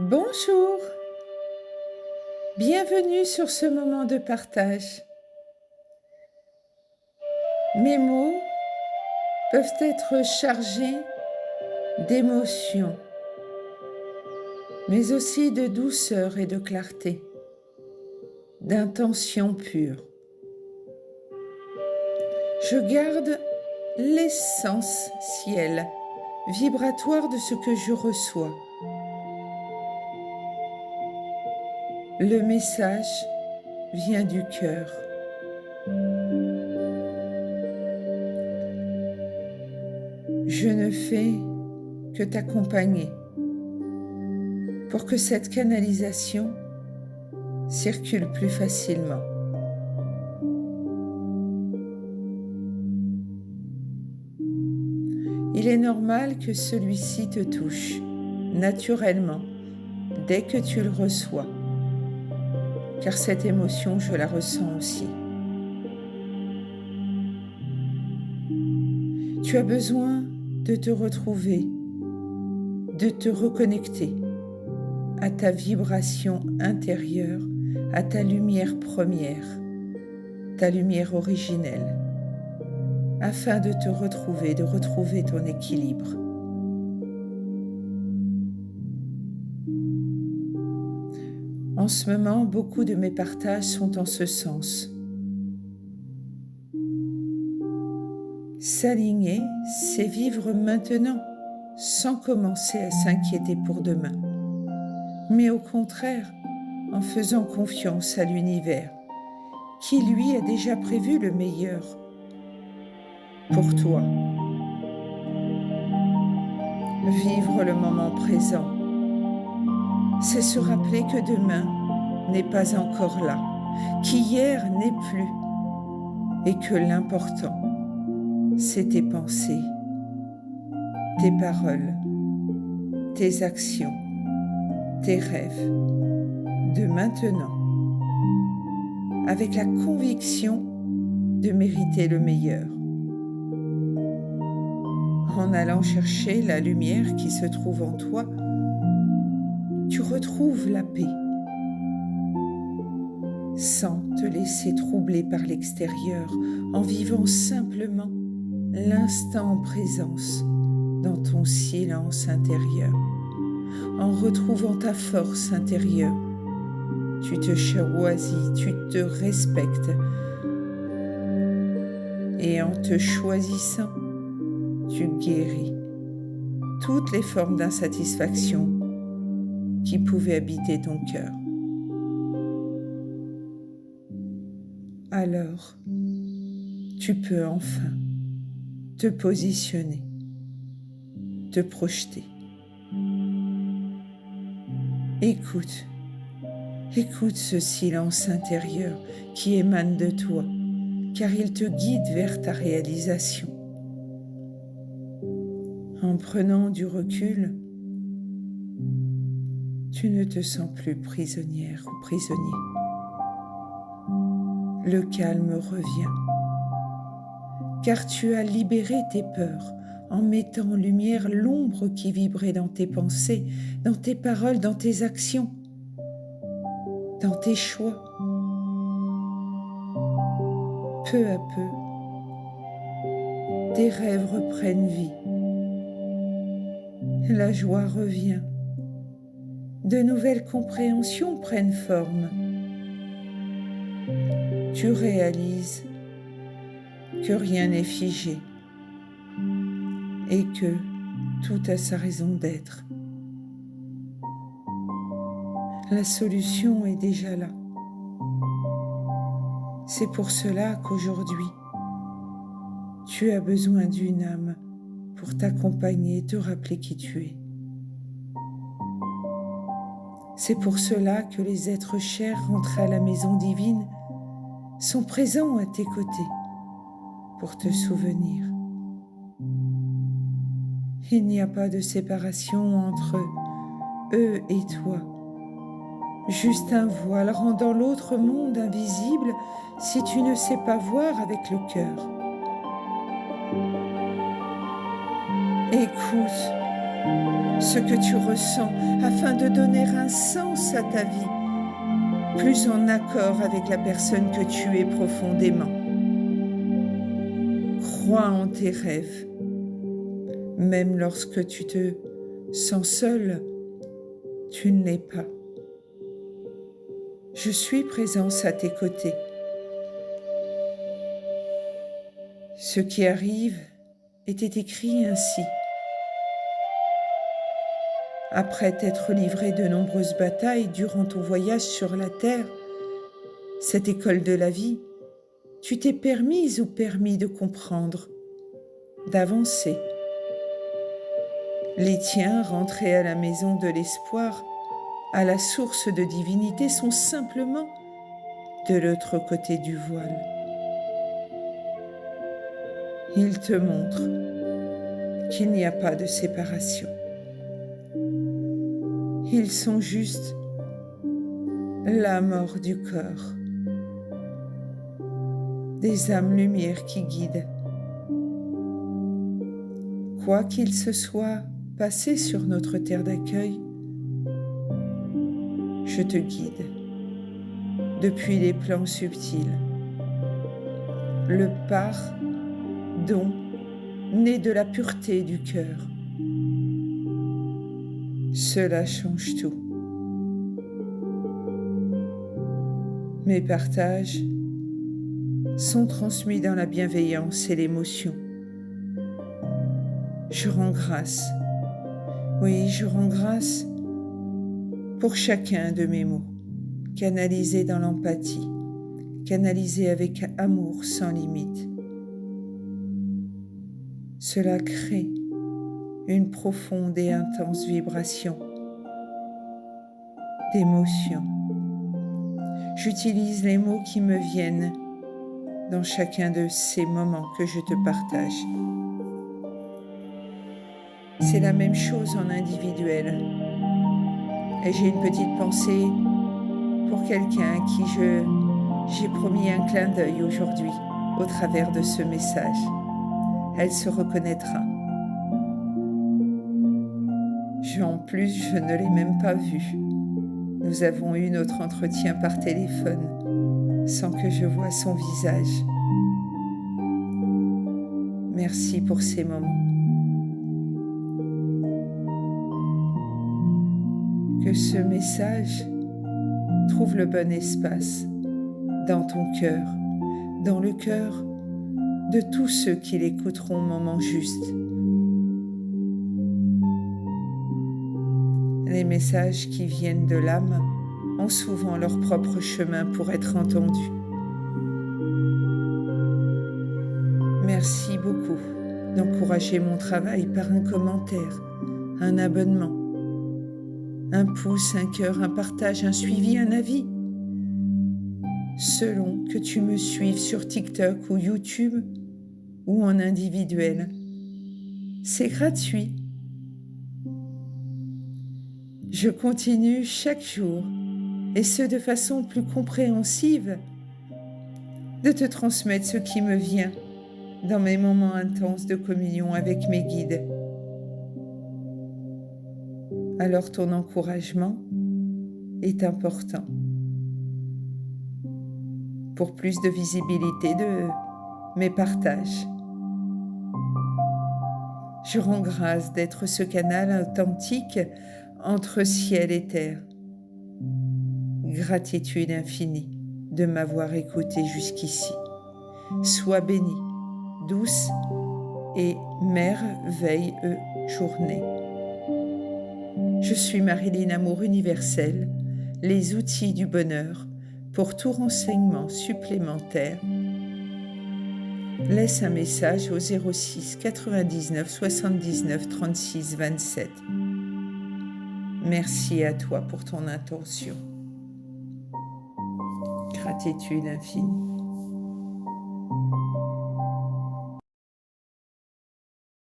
Bonjour, bienvenue sur ce moment de partage. Mes mots peuvent être chargés d'émotions, mais aussi de douceur et de clarté, d'intention pure. Je garde l'essentiel vibratoire de ce que je reçois. Le message vient du cœur. Je ne fais que t'accompagner pour que cette canalisation circule plus facilement. Il est normal que celui-ci te touche naturellement dès que tu le reçois, car cette émotion, je la ressens aussi. Tu as besoin de te retrouver, de te reconnecter à ta vibration intérieure, à ta lumière première, ta lumière originelle, afin de te retrouver, de retrouver ton équilibre. En ce moment, beaucoup de mes partages sont en ce sens. S'aligner, c'est vivre maintenant, sans commencer à s'inquiéter pour demain, mais au contraire, en faisant confiance à l'univers, qui lui a déjà prévu le meilleur pour toi. Vivre le moment présent, c'est se rappeler que demain n'est pas encore là, qu'hier n'est plus, et que l'important, c'est tes pensées, tes paroles, tes actions, tes rêves, de maintenant, avec la conviction de mériter le meilleur. En allant chercher la lumière qui se trouve en toi, tu retrouves la paix, sans te laisser troubler par l'extérieur, en vivant simplement l'instant en présence dans ton silence intérieur, en retrouvant ta force intérieure. Tu te choisis, tu te respectes, et en te choisissant, tu guéris toutes les formes d'insatisfaction qui pouvaient habiter ton cœur. Alors, tu peux enfin te positionner, te projeter. Écoute ce silence intérieur qui émane de toi, car il te guide vers ta réalisation. En prenant du recul, tu ne te sens plus prisonnière ou prisonnier. Le calme revient, car tu as libéré tes peurs en mettant en lumière l'ombre qui vibrait dans tes pensées, dans tes paroles, dans tes actions, dans tes choix. Peu à peu, tes rêves reprennent vie. La joie revient. De nouvelles compréhensions prennent forme. Tu réalises que rien n'est figé et que tout a sa raison d'être. La solution est déjà là. C'est pour cela qu'aujourd'hui, tu as besoin d'une âme pour t'accompagner et te rappeler qui tu es. C'est pour cela que les êtres chers rentrés à la maison divine sont présents à tes côtés pour te souvenir. Il n'y a pas de séparation entre eux et toi. Juste un voile rendant l'autre monde invisible si tu ne sais pas voir avec le cœur. Écoute ce que tu ressens afin de donner un sens à ta vie, plus en accord avec la personne que tu es profondément. Crois en tes rêves, même lorsque tu te sens seul, tu ne l'es pas. Je suis présence à tes côtés. Ce qui arrive était écrit ainsi. Après t'être livré de nombreuses batailles durant ton voyage sur la terre, cette école de la vie, tu t'es permise ou permis de comprendre, d'avancer. Les tiens rentrés à la maison de l'espoir, à la source de divinité, sont simplement de l'autre côté du voile. Ils te montrent qu'il n'y a pas de séparation. Ils sont juste la mort du corps, des âmes-lumière qui guident. Quoi qu'il se soit passé sur notre terre d'accueil, je te guide depuis les plans subtils. Le pardon né de la pureté du cœur. Cela change tout. Mes partages sont transmis dans la bienveillance et l'émotion. Je rends grâce. Oui, je rends grâce pour chacun de mes mots, canalisés dans l'empathie, canalisés avec amour sans limite. Cela crée une profonde et intense vibration d'émotion. J'utilise les mots qui me viennent dans chacun de ces moments que je te partage. C'est la même chose en individuel. Et j'ai une petite pensée pour quelqu'un à qui j'ai promis un clin d'œil aujourd'hui au travers de ce message. Elle se reconnaîtra. En plus, je ne l'ai même pas vue. Nous avons eu notre entretien par téléphone, sans que je voie son visage. Merci pour ces moments. Que ce message trouve le bon espace dans ton cœur, dans le cœur de tous ceux qui l'écouteront au moment juste. Les messages qui viennent de l'âme ont souvent leur propre chemin pour être entendus. Merci beaucoup d'encourager mon travail par un commentaire, un abonnement, un pouce, un cœur, un partage, un suivi, un avis. Selon que tu me suives sur TikTok ou YouTube ou en individuel. C'est gratuit. Je continue chaque jour, et ce de façon plus compréhensive, de te transmettre ce qui me vient dans mes moments intenses de communion avec mes guides. Alors ton encouragement est important pour plus de visibilité de mes partages. Je rends grâce d'être ce canal authentique entre ciel et terre. Gratitude infinie de m'avoir écouté jusqu'ici. Sois bénie, douce et merveilleuse journée. Je suis Marilyn Amour Universel, les outils du bonheur. Pour tout renseignement supplémentaire, laisse un message au 06 99 79 36 27. Merci à toi pour ton intention. Gratitude infinie.